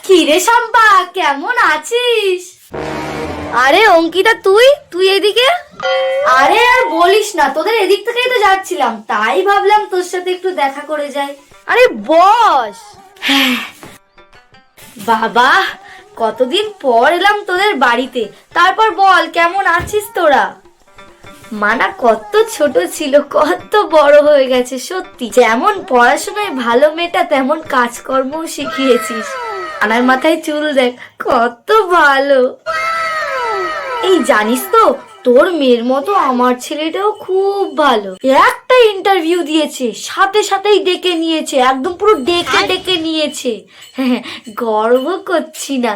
কিরে শম্পা, কেমন আছিস? আরে অঙ্কিতা, তুই তুই এদিকে? আরে আর বলিস না, তোদের এদিক থেকেই তো যাচ্ছিলাম, তাই ভাবলাম তোর সাথে একটু দেখা করে যাই। আরে বস। বাবা, কতদিন পর এলাম তোদের বাড়িতে। তারপর বল, কেমন আছিস তোরা? মানা কত ছোট ছিল, কত বড় হয়ে গেছে। সত্যি, যেমন পড়াশোনায় ভালো মেয়েটা, তেমন কাজকর্ম শিখিয়েছিস। আনার মাথায় চুল দেখ, কত ভালো। এই জানিস তো, তোর মেয়ের মতো আমার ছেলেটাও খুব ভালো। একটা ইন্টারভিউ দিয়েছে, সাথে সাথেই ডেকে নিয়েছে, একদম পুরো ডেকে ডেকে নিয়েছে। হ্যাঁ, গর্ব করছি না।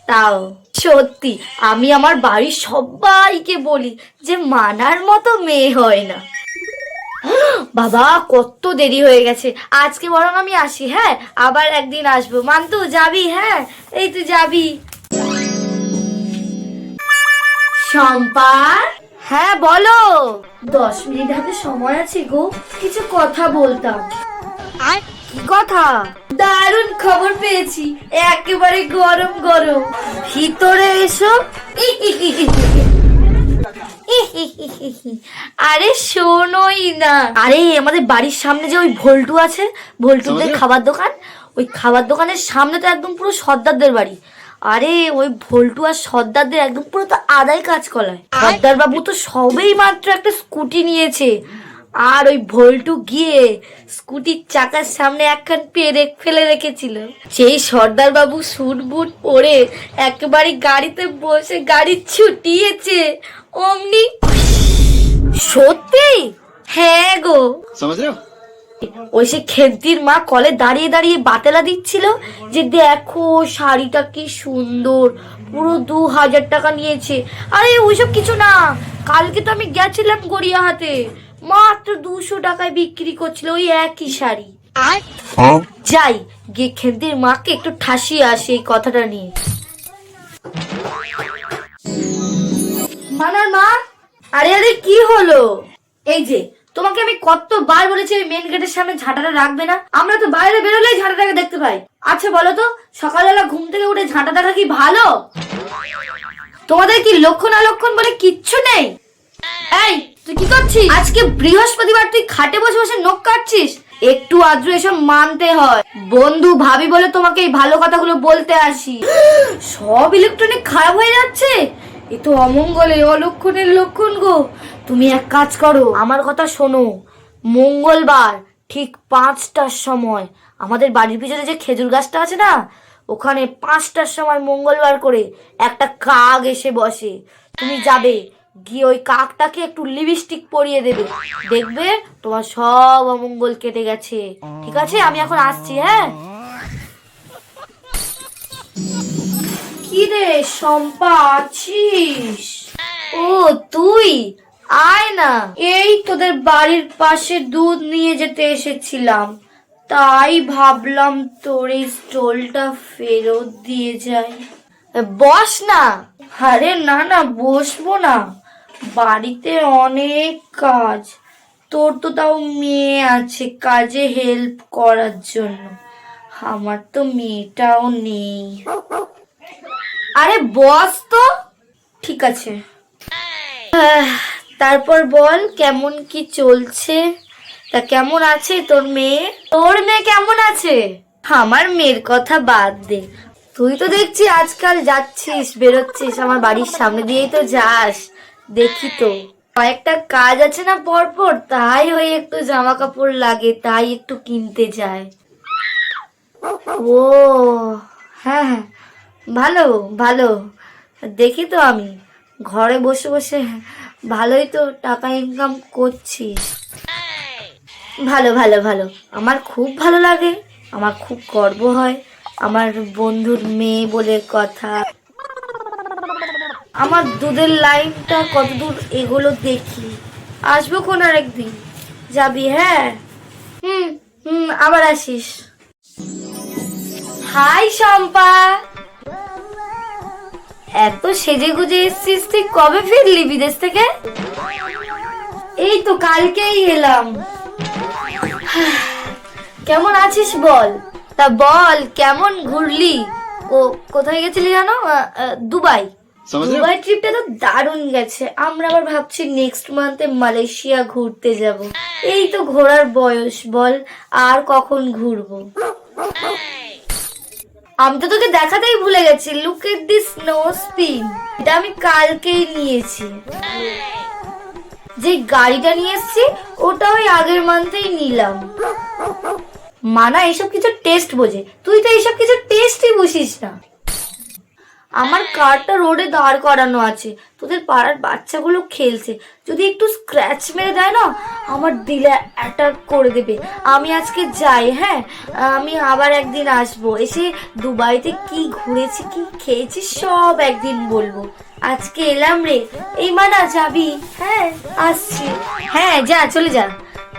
তাও সত্যি, আমি আমার বাড়ির সবাইকে বলি যে মানার মতো মেয়ে হয় না। বাবা, কত দেরি হয়ে গেছে, আজকে বরং আমি আসি। হ্যাঁ, আবার একদিন আসবো। মান্তু, যাবি? হ্যাঁ, এই তুই যাবি? শম্পা। হ্যাঁ বলো। 10 মিনিট হাতে সময় আছে গো, কিছু কথা বলতাম। আর কি কথা? দারুণ খবর পেয়েছি, একেবারে গরম গরম। ভিতরে এসো। আরে শোনোই না। আরে আমাদের বাড়ির সামনে যে ওই ভল্টু আছে, ভল্টুদের খাবার দোকান, ওই খাবার দোকানের সামনে তো একদম পুরো সর্দারদের বাড়ি। আরে ওই ভল্টু আর সর্দারদের একদম পুরো তো আদায় কাজ কলায়। সর্দার বাবু তো সবেই মাত্র একটা স্কুটি নিয়েছে, আর ওই ভল্টু গিয়ে স্কুটির চাকার সামনে একখান পেরেক ফেলে রেখেছিল। সেই সর্দার বাবু স্যুট বুট পরে একেবারে গাড়িতে বসে গাড়ি ছুটিয়েছে, অমনি। সত্যি? হ্যাঁ গো। ওই সে খেন্তির মা কলে দাঁড়িয়ে দাঁড়িয়ে বাতেলা দিচ্ছিল যে দেখো শাড়িটা কি সুন্দর, পুরো 2000 টাকা নিয়েছে। আরে ওইসব কিছু না, কালকে তো আমি গেছিলাম গড়িয়াহাটে, মাত্র 200 টাকায় বিক্রি করছিল ওই একই শাড়ি। যাই গিয়ে খেন্তির মাকে একটু ঠাসিয়ে আসে এই কথাটা নিয়ে। মানার মা। আরে আরে কি হলো? এই যে তোমাকে আমি কতবার বলেছি মেন গেটের সামনে ঝাঁটাটা রাখবে না, আমরা তো বাইরে বেরোলেই ঝাঁটাটাকে দেখতে পাই। আচ্ছা বলো তো, সকালবেলা ঘুম থেকে উঠে ঝাঁটা দেখা কি ভালো? তোমাদের কি লক্ষণ অলক্ষণ বলে কিচ্ছু নেই? এই তুই কি করছিস? আজকে বৃহস্পতিবার, তুই খাটে বসে বসে নখ কাটছিস? একটু আদ্র এসব মানতে হয়। বন্ধু ভাবি বলে তোমাকে এই ভালো কথাগুলো বলতে আসি। সব ইলেকট্রনিক খারাপ হয়ে যাচ্ছে, এ তো অমঙ্গলে অলক্ষণের লক্ষণ গো। তুমি এক কাজ করো, আমার কথা শোনো। মঙ্গলবার ঠিক 5টার সময় আমাদের বাড়ির পিছনে যে খেজুর গাছটা আছে না, ওখানে 5টার সময় মঙ্গলবার করে একটা কাক এসে বসে। তুমি যাবে, গিয়ে ওই কাকটাকে একটু লিপস্টিক পরিয়ে দেবে, দেখবে তোমার সব অমঙ্গল কেটে গেছে। ঠিক আছে, আমি এখন আসছি। হ্যাঁ। কি রে শম্পা, আছিস? ও তুই, আয় না। এই তোদের বাড়ির পাশে দুধ নিয়ে যেতে এসেছিলাম, তাই ভাবলাম তোর এই স্টলটা ফেরত দিয়ে যাই। বস না। আরে না না, বসবো না, বাড়িতে অনেক কাজ। তোর তো তাও মেয়ে আছে কাজে হেল্প করার জন্য, আমার তো মেয়েটাও নেই। আরে বস তো। ঠিক আছে। তারপর বল, কেমন কি চলছে? তা কেমন আছে তোর মেয়ে? তোর মেয়ে কেমন আছে? আমার মেয়ের কথা বাদ দে, তুই তো দেখছি আজকাল যাচ্ছিস বেরোচ্ছিস, আমার বাড়ির সামনে দিয়েই তো যাস, দেখি তো। কয়েকটা কাজ আছে না পরপর, তাই ওই একটু জামা কাপড় লাগে, তাই একটু কিনতে যায়। ও হ্যাঁ হ্যাঁ, ভালো ভালো। দেখি তো, আমি ঘরে বসে বসে ভালোই তো টাকা ইনকাম করছিস। ভালো ভালো ভালো, আমার খুব ভালো লাগে, আমার খুব গর্ব হয় আমার বন্ধুর মেয়ে বলে কথা। আমার দুধের লাইনটা কতদূর এগুলো দেখি, আসবো কোন আরেকদিন। যাবি? হ্যাঁ। হুম হুম, আবার আসিস। হাই শম্পা, এত সেজে গুজে এসছিস, তুই কবে ফিরলি বিদেশ থেকে? এই তো কালকেই এলাম। কেমন আছিস বল? তা বল, কেমন ঘুরলি? কোথায় গেছিলি জানো? দুবাই। দুবাই ট্রিপটা তো দারুণ গেছে। আমরা আবার ভাবছি নেক্সট মান্থে মালয়েশিয়া ঘুরতে যাব। এই তো ঘোরার বয়স, বল আর কখন ঘুরবো? আমি তো তোকে দেখাতেই ভুলে গেছি, look at this snow spin. এটা আমি কালকেই নিয়েছি। যে গাড়িটা নিয়ে এসছি ওটা ওই আগের মান্থেই নিলাম। মানা এইসব কিছু টেস্ট বোঝে, তুই তো এইসব কিছু টেস্টই বুঝিস না। আমার কারটা রোডে দাঁড় করানো আছে, তোদের পাড়ার বাচ্চাগুলো খেলছে, যদি একটু স্ক্র্যাচ মেরে দেয় না আমার দিলে অ্যাটাক করে দেবে। আমি আজকে যাই, হ্যাঁ আমি আবার একদিন আসবো, এসে দুবাইতে কি ঘুরেছি কি খেয়েছি সব একদিন বলবো। আজকে এলাম রে। এই মানা যাবি? হ্যাঁ আসছি। হ্যাঁ যা, চলে যা।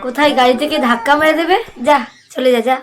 কোথায় গাড়ি থেকে ধাক্কা মেরে দেবে? যা চলে যা।